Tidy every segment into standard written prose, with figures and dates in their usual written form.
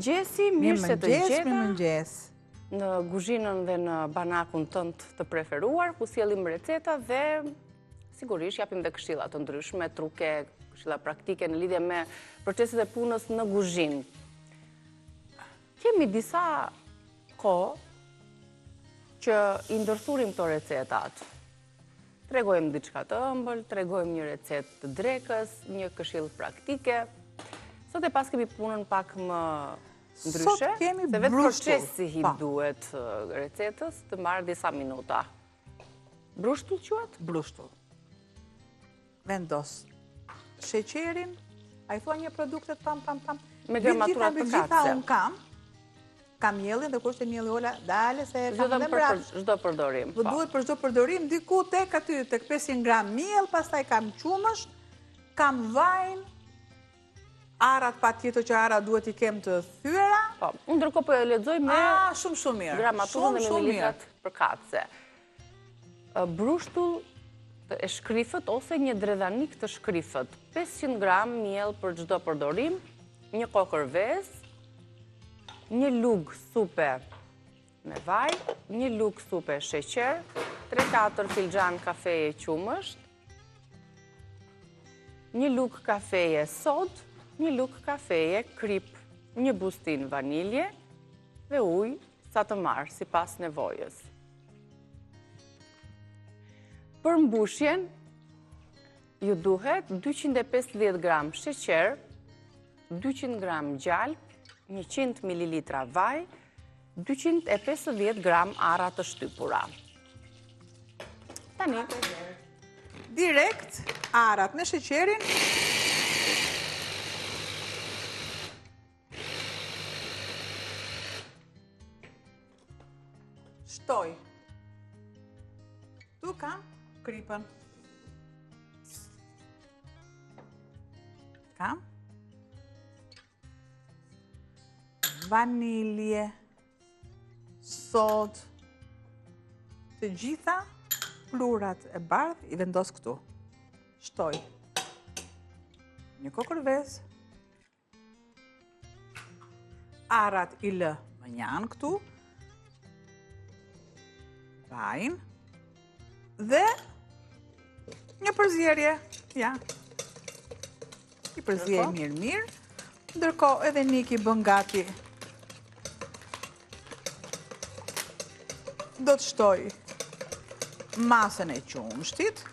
mëngjesi, mirë se të gjeta. Mëngjes. Në kuzhinën dhe në banakun tënd të preferuar, ku sjellim receta dhe sigurisht japim dhe këshilla të ndryshme, truke, këshilla praktike në lidhje me proceset e punës në kuzhinë. Kemi disa kohë që i ndërthurim këto recetat. Tregojmë diçka të ëmbël, tregojmë një recetë të drekës, një këshillë praktike. Sot e pas kemi punën pak më ndryshe, Sot kemi se vetë brushtull. procesi hip duhet recetës të marrë disa minuta. Brushtull quhet? Brushtull. Vendos sheqerin, a i thua një produktet pam. Me gramaturat të Gjitha katse. unë kam mielin dhe kur është e mielli ola, dale se kam dhe mbrapsht. Çdo përdorim. Dhe duhet për çdo përdorim, diku tek aty, tek 500 gram miell, pastaj kam qumësht, kam vajin, arat pa tjetër që arat duhet i kem të thyera. Po, unë ndërkohë po e lexoj me Shumë mirë. gramaturën dhe me Shumë mirë. mililitrat për katse. Brushtull e shkrifët ose një dredhanik të shkrifët. 500 gram miell për çdo përdorim, një kokër vezë, një lugë supe me vaj, një lugë supe sheqer, 3-4 filxhan kafeje qumësht, një lugë kafeje sod, një lugë kafeje krip, një bustin vanilje dhe ujë sa të marrë sipas nevojës. Për mbushjen, ju duhet 250 gram sheqer, 200 gram gjalp, 100 ml vaj, 250 gram ara të shtypura. Tani, Direkt arat me sheqerin. Shtoj. Tu kam kripën. Kam vanilje, sod, të gjitha plurat e bardhë i vendos këtu. Shtoj një kokër vezë, arat i lë më njanë këtu, vajin dhe një përzierje, ja. I përzierje mirë, ndërkohë edhe Niki bën gati. Do të shtoj masën e qumshtit.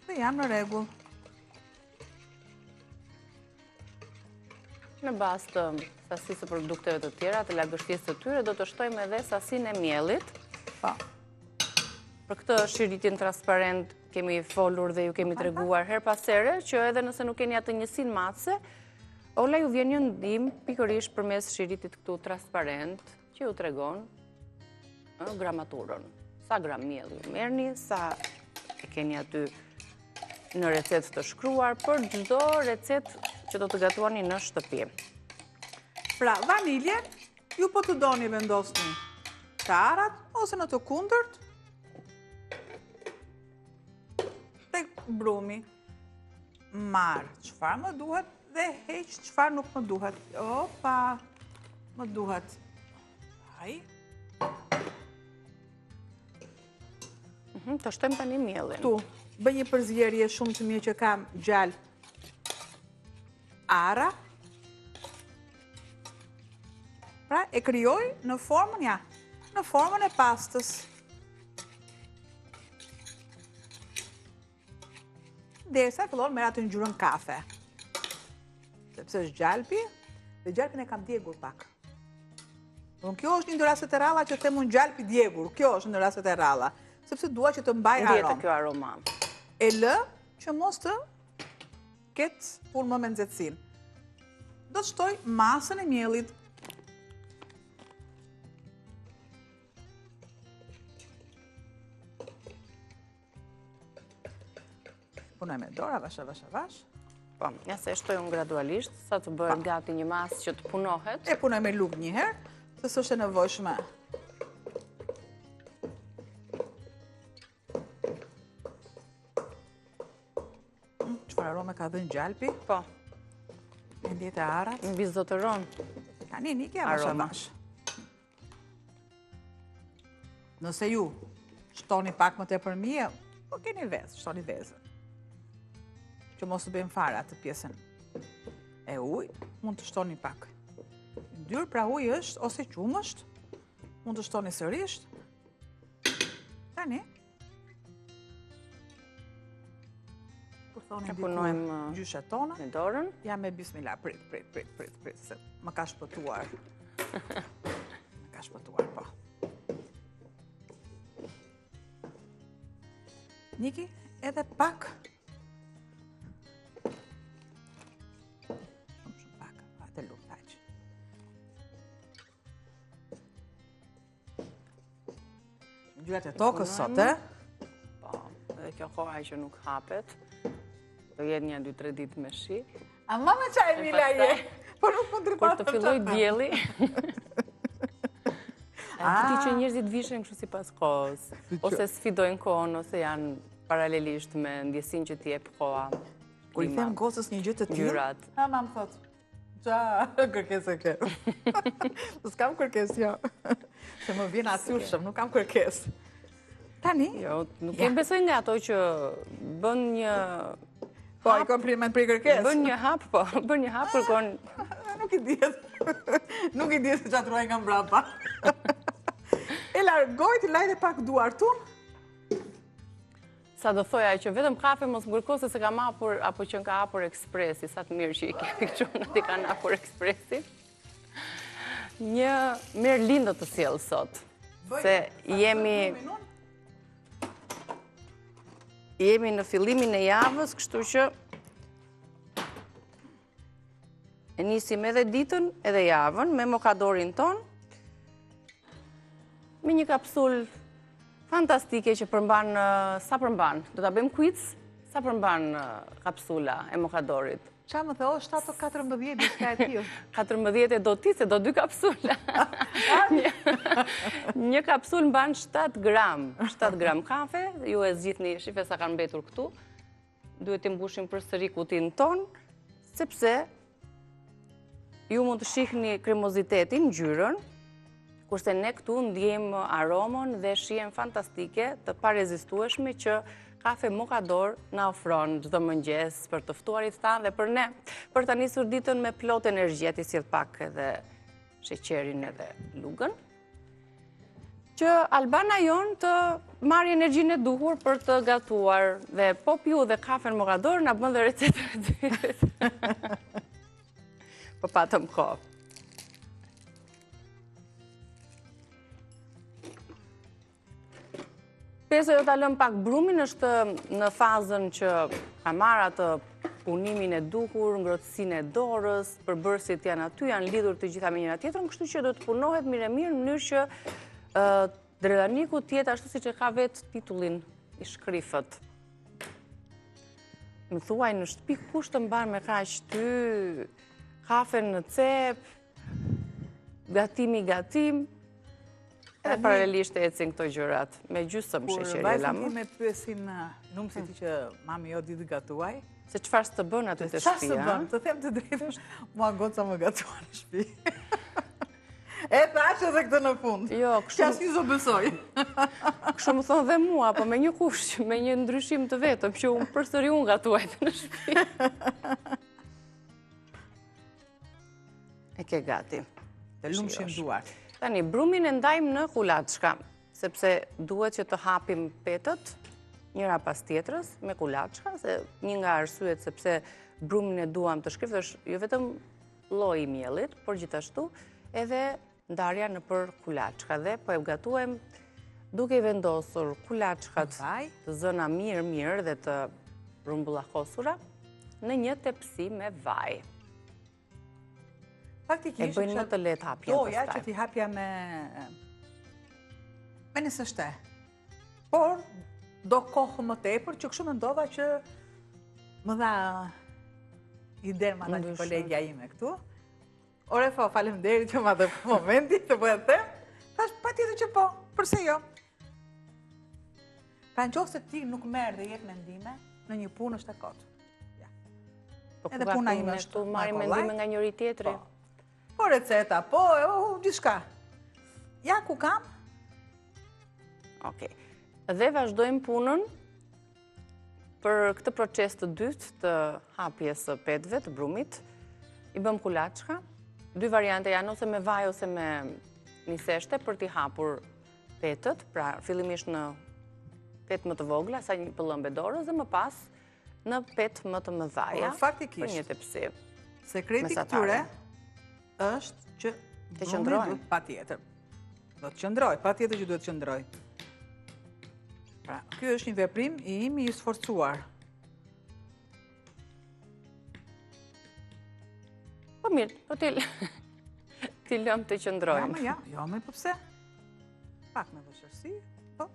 Dhe jam në rregull. në bazë të sasisë të produkteve të tjera, të lagështisë të tyre, do të shtojmë edhe sasinë e miellit. Pa. Për këtë shiritin transparent kemi folur dhe ju kemi treguar her pas here, që edhe nëse nuk keni atë njësinë matëse, Ola ju vjen një ndihmë pikërisht përmes shiritit këtu transparent, që ju tregon gramaturën. Sa gram miell ju merrni, sa e keni aty në recetë të shkruar për çdo recetë që do të gatuani në shtëpi. Pra, vanilje, ju po të doni vendosni të arat, ose në të kundërt, tek brumi, marr çfarë më duhet dhe heq çfarë nuk më duhet. Opa, më duhet. Ai. Të shtojmë tani mielin. Tu, bëj një përzierje shumë të mirë që kam gjallë ara. Pra, e krijoj në formën, ja, në formën e pastës. Derisa fillon me atë ngjyrën kafe. Sepse është gjalpi, dhe gjalpin e kam djegur pak. Kjo është një ndër rastet e ralla që them unë gjalpi djegur, kjo është ndër rastet e ralla. Sepse dua që të mbaj aromë. Ndjetë kjo aroma. E lë që mos të ketë punë më me nxehtësinë. Do të shtoj masën e miellit. Punoj me dorë, avash. Po, ja se shtoj unë gradualisht, sa të bëhet gati një masë që të punohet. E punoj me lugë një herë, se s'është e nevojshme çfarë arome ka dhënë gjalpi? Po, Me ndjetë e arat. mbi zotëron. Tani Niki avash Aroma. avash. Nëse ju shtoni pak më tepër mije, po keni vezë, shtoni vezën. Që mos të bëjmë fare atë pjesën e ujë, mund të shtoni pak. Ndyrë pra ujë është, ose qumësht, mund të shtoni sërisht. Tani. Kur thoni E diku punojmë, gjyshet tona, Me dorën. ja me bismillah, prit, se më ka shpëtuar. Më ka shpëtuar, po. Niki, edhe pak. Shumë pak, atë lumë taq. Ngjyrat e tokës sot, Po, edhe kjo koha që nuk hapet. Do jetë një 2-3 ditë me shi. A mama çaj mila je? Po nuk mund të Kur të filloj dielli. A ti që njerëzit vishen kështu sipas kohës, ose sfidojnë kohën, ose janë paralelisht me ndjesinë që t'i jep koha. Kur i them gocës një gjë të tillë, Ngjyrat. ha mam thot. Qa, kërkesë ke. S'kam kërkesë, jo. Se më vjen natyrshëm, nuk kam kërkesë. Tani? Jo, nuk e besoj nga ato që bën një Po, i kompliment për i kërkesë. bën një hap, po, bën një hap kërkon Nuk i dihet. Nuk i dihet se qatë ruaj nga mbrapa. E largoj të lajde pak duartun. sa do thoja që vetëm kafe mos më kërko se kam hapur apo që ka hapur ekspresi, sa të mirë që i kemi këtu në ti kanë hapur ekspresi. Një mirë lindë të sjellë sot. Se jemi në fillimin e javës, kështu që e nisim edhe ditën edhe javën me mokadorin ton, me një kapsul fantastike që përmban, sa përmban? Do ta bëjmë quiz? Sa përmban kapsula e mokadorit? Qa më thë, 7-14 diska e tillë. 14 e do ti, se do 2 kapsula. Një kapsul mban 7 gram. 7 gram kafe, ju e zgjidhni shife sa kanë mbetur këtu. Duhet të mbushim përsëri kutinë ton, sepse ju mund të shihni kremozitetin, ngjyrën, kurse ne këtu ndjejmë aromën dhe shijen fantastike të parezistueshme që kafe Mokador na ofron çdo mëngjes për të ftuarit tanë dhe për ne, për ta nisur ditën me plot energji, ti sjell pak edhe sheqerin edhe lugën, që Albana jon të marrë energjinë e duhur për të gatuar dhe po piu dhe kafen Mokador na bën dhe recetën e dytë. Po patëm kohë. Pse do ta lëm pak brumin, është në fazën që ka marrë atë punimin e duhur, ngrohtësinë e dorës, përbërësit janë aty, janë lidhur të gjitha me njëra tjetrën, kështu që do të punohet mirë në mënyrë që Dredaniku të jetë ashtu siç e ka vetë titullin i shkrifët. Më thuaj në shtëpi kush të mban me kaq ty kafen në cep, gatim, edhe paralelisht e ecin këto gjërat, me gjysëm sheqeri e lamë. Kur vajzën time pyesin numësit ti që mami jo ditë gatuaj, se çfarë s'të bën aty të çfarë shtëpia? të bën? Të them të drejtën, mua goca më gatuan në shtëpi. E thash edhe këtë në fund. Jo, Që asnjë s'o besoj. kështu më thonë dhe mua, po me një kush, me një ndryshim të vetëm, që unë përsëri unë gatuaj në shtëpi. E ke gati. Të lumshim duar. Tani, brumin e ndajmë në kulaçka, sepse duhet që të hapim petët, njëra pas tjetrës, me kulaçka, se një nga arsyet sepse brumin e duam të shkriftë është jo vetëm lloji i miellit, por gjithashtu edhe ndarja në për kulaçka dhe po e gatuajmë duke i vendosur kulaçkat të zëna mirë dhe të rumbullakosura në një tepsi me vaj. Faktikisht, e bëjnë më të lehtë hapjen doja që ti hapja me nëse shte. Por, do kohë më tepër, që kështu mendova që më dha ide ma nga kolegja ime këtu. Ore, faleminderit që ma dhe momenti të bëhet them. Thash, patjetër që po, përse jo? Pra në qoftë se ti nuk merr dhe jep mendime, në një punë është e kotë. Ja. Edhe puna ime është marrim mendime nga njëri tjetri. Po receta, po, gjithçka. Ja ku kam. Okej. Dhe vazhdojmë punën për këtë proces të dytë të hapjes së petëve të brumit. I bëm kulaçka. Dy variante janë ose me vaj ose me niseshte për t'i hapur petët, pra fillimisht në petë më të vogla, sa një pëllëmbe dorës, dhe më pas në petë më të mëdhaja. Faktikisht. Për një tepsi. Sekreti këtyre është që të qëndrojnë. Patjetër. Do të qëndroj, patjetër që duhet të qëndroj. Pra, ky është një veprim i imi i sforcuar. Po mirë, po ti lëm të qëndrojnë. Jo, më po pse? Pak me vështirësi, po.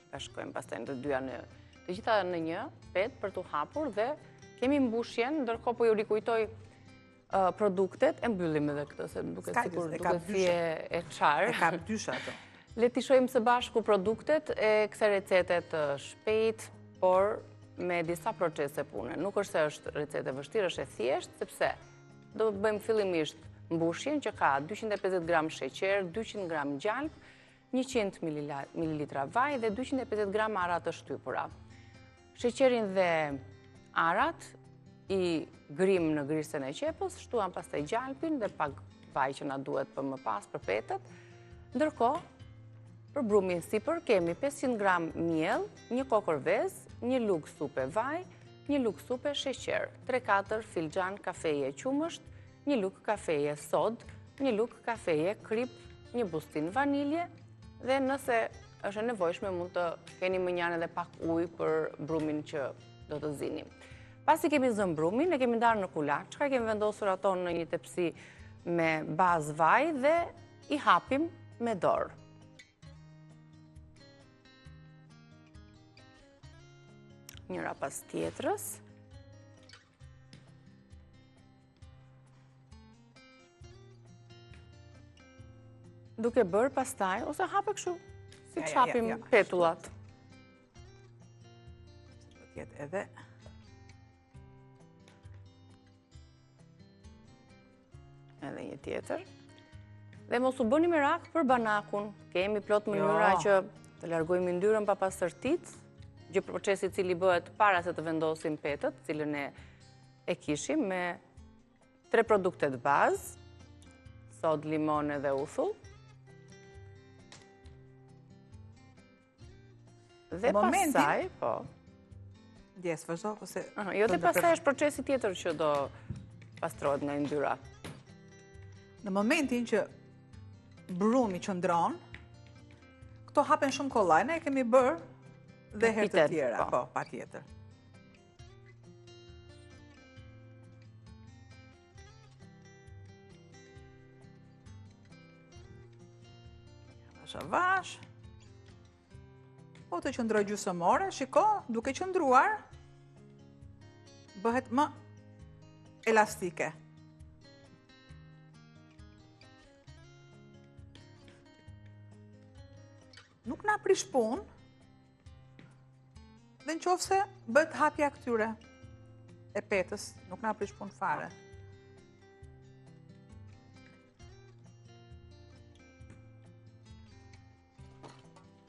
Ta shkojmë pastaj të dyja të gjitha në një petë për t'u hapur dhe kemi mbushjen, ndërkohë po ju rikujtoj produktet, e mbyllim edhe këtë, se duket sikur duket si e çarë. E kam dysha ato. Le t'i shohim së bashku produktet e kësaj recete të shpejt, por me disa procese pune. Nuk është se është recete vështirë, është e thjeshtë, sepse do të bëjmë fillimisht mbushjen që ka 250 gram sheqer, 200 gram gjalp, 100 ml vaj dhe 250 gram ara të shtypura. Sheqerin dhe arat i grim në grisën e qepës, shtuam pastaj gjalpin dhe pak vaj që na duhet për më pas për petët. Ndërkohë, për brumin sipër kemi 500 gram miell, një kokër vezë, një lugë supe vaj, një lugë supe sheqer, 3-4 filxhan kafeje qumësht, një lugë kafeje sod, një lugë kafeje krip, një bustin vanilje dhe nëse është e nevojshme mund të keni më njanë edhe pak ujë për brumin që do të zinim. Pasi kemi zënë brumin, e kemi ndarë në kulaçka, kemi vendosur ato në një tepsi me bazë vaj dhe i hapim me dorë. Njëra pas tjetrës. Duke bërë pastaj, ose hape kështu, si që hapim petullat. Do tjetë edhe... Edhe një tjetër. Dhe mos u bëni merak për banakun. Kemi plot mënyra që të largojmë yndyrën pa pastërtitë, gjë procesi i cili bëhet para se të vendosim petët, cilën e kishim me 3 produkte të bazë, sod, limon dhe uthull. Dhe pastaj, po. Djes, vazhdo, ose... Jo, dhe pastaj është procesi tjetër që do pastrohet nga yndyra. Në momentin që brumi qëndron, këto hapen shumë kollaj, ne kemi bërë dhe herë të tjera, po, patjetër. Vash. Po të qëndroj gjysmore, shiko, duke qëndruar, bëhet më elastike. Nuk na prish punë, dhe në qofë se bëhet hapja këtyre e petës, nuk na prish punë fare.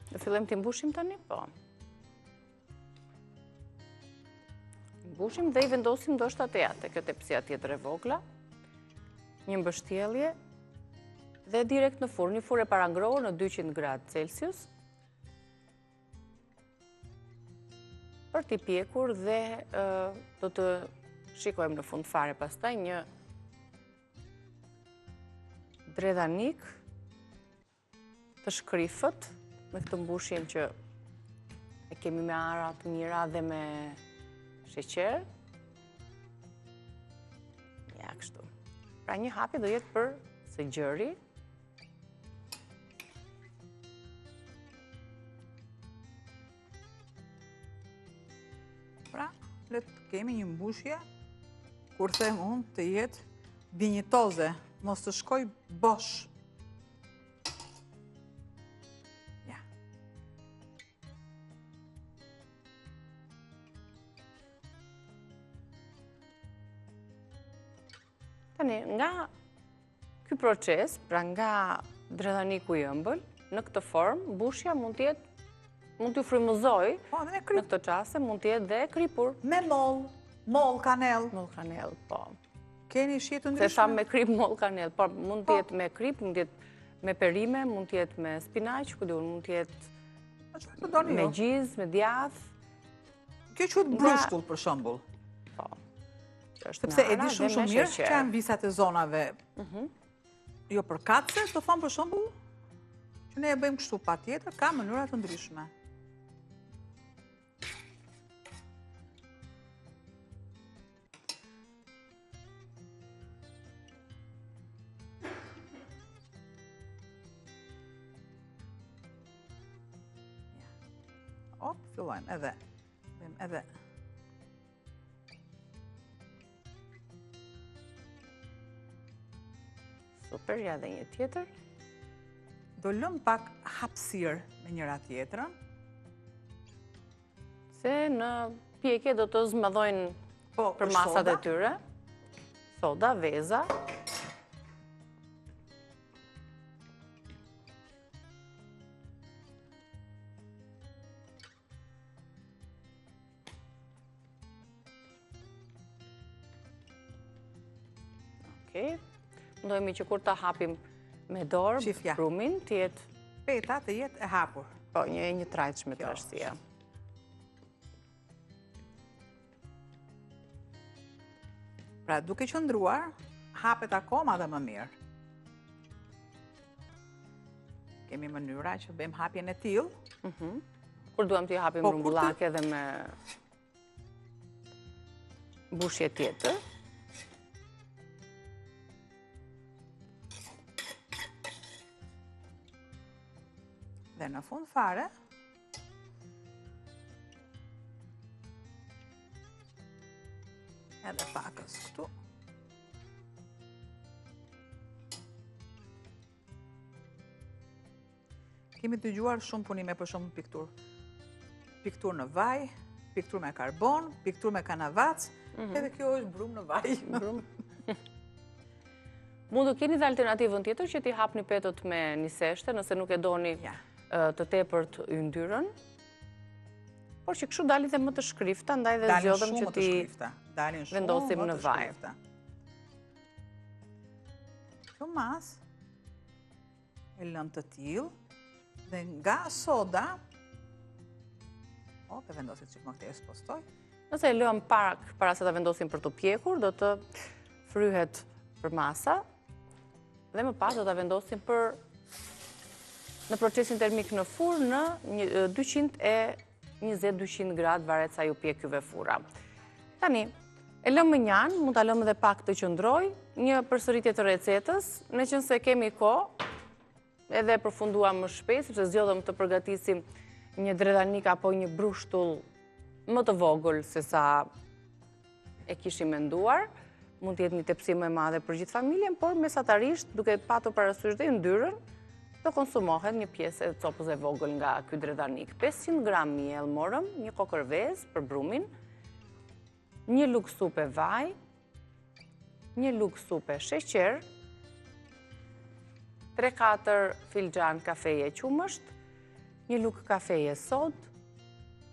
Do fillojmë të mbushim tani, po. Mbushim dhe i vendosim ndoshta te kjo tepsia tjetër e vogla. Një mbështjellje dhe direkt në furrë, një furrë e parangrohur në 200 gradë Celsius. Për t'i pjekur dhe do të shikojmë në fund fare pastaj një dredhanik të shkrifët me këtë mbushjen që e kemi me ara të mira dhe me sheqer. Ja, kështu. Pra një hapje do jetë për së gjëri. Pra, le të kemi një mbushje, kur them unë, të jetë dinjitoze, mos të shkoj bosh. Tani, nga ky proces, pra nga dredhaniku i ëmbël, në këtë formë, mbushja mund t'ju frymëzoj, në këtë qaste mund t'jetë dhe kripur. Me moll kanell. Moll kanell, po. Keni shitur ndryshme? Se sa me krip, moll kanell, por mund t'jetë me krip, mund t'jetë me perime, mund t'jetë me spinaq, mund t'jetë me gjiz, me djath. Kjo quhet brushtull, për shembull. Po. Sepse e di shumë mirë që janë visat e zonave jo përkatëse, të thonë për shembull që ne e bëjmë kështu patjetër, ka mënyra të ndryshme. Op, fillojmë edhe. Bëjmë edhe. Super, ja dhe një tjetër. Do lëm pak hapësirë me njëra tjetrën. Se në pjekje do të zmadhojnë për masat e tyre. Soda, veza. Mendojmë që kur ta hapim me dorë, brumin, t'jetë... Peta të jetë e hapur. Po, një trajtshme të rështia. Pra, duke qëndruar, hapet akoma dhe më mirë. Kemi mënyra që bëjmë hapjen e tillë. Kur duam t'i hapim rumbullake dhe me mbushje tjetër. Dhe në fund fare, edhe pakës këtu. Kemi dëgjuar shumë punime për shumë piktur. Piktur në vaj, piktur me karbon, piktur me kanavac, edhe kjo është brum në vaj. Mundu keni dhe alternativën tjetër që t'i hapni petët me një seshte, nëse nuk e doni të tepërt yndyrën, por që kështu dalin dhe më të shkrifta, ndaj dhe zgjodhëm që t'i vendosim në vaj. Kjo mas e lëm të tillë dhe nga soda, e vendosit që më këtë e spostoj. Nëse e lëm pak para se ta vendosim për të pjekur, do të fryhet për masa dhe më pas do ta vendosim në procesin termik në furrë në 220-200 gradë, varet sa ju pjek juve furra. Tani, e lëmë më njanë, mund ta lëmë edhe pak të qëndroj, një përsëritje të recetës, në qënë se kemi kohë, edhe përfunduam më shpejt, sepse zgjodhëm të përgatisim një dredhanik apo një brushtull më të vogël se sa e kishim menduar. Mund të jetë një tepsi më e madhe për gjithë familjen, por mesatarisht, duke patur parasysh dhe yndyrën, do konsumohet një pjesë e copës e vogël nga ky dredhanik. 500 gram miell morëm, një kokër vezë për brumin, një lugë supe vaj, një lugë supe sheqer, 3-4 filxhan kafeje qumësht, një lugë kafeje sod,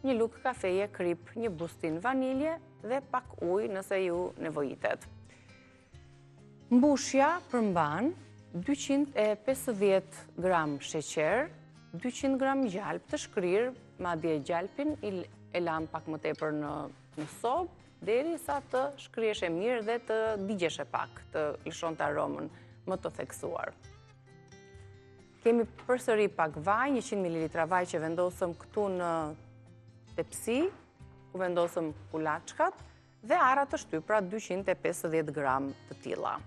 një lugë kafeje krip, një bustin vanilje dhe pak ujë nëse ju nevojitet. Mbushja përmban 250 gram sheqer, 200 gram gjalp të shkrirë, madje gjalpin e lam pak më tepër në sobë, derisa të shkrieshe mirë dhe të digjeshe pak, të lëshon të aromën më të theksuar. Kemi përsëri pak vaj, 100 ml vaj që vendosëm këtu në tepsi, ku vendosëm kulaçkat, dhe ara të shtypra 250 gram të tilla.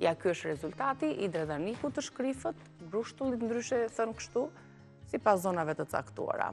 Ja, ky është rezultati i dredhanikut të shkrifët, brushtullit ndryshe thënë kështu, sipas zonave të caktuara.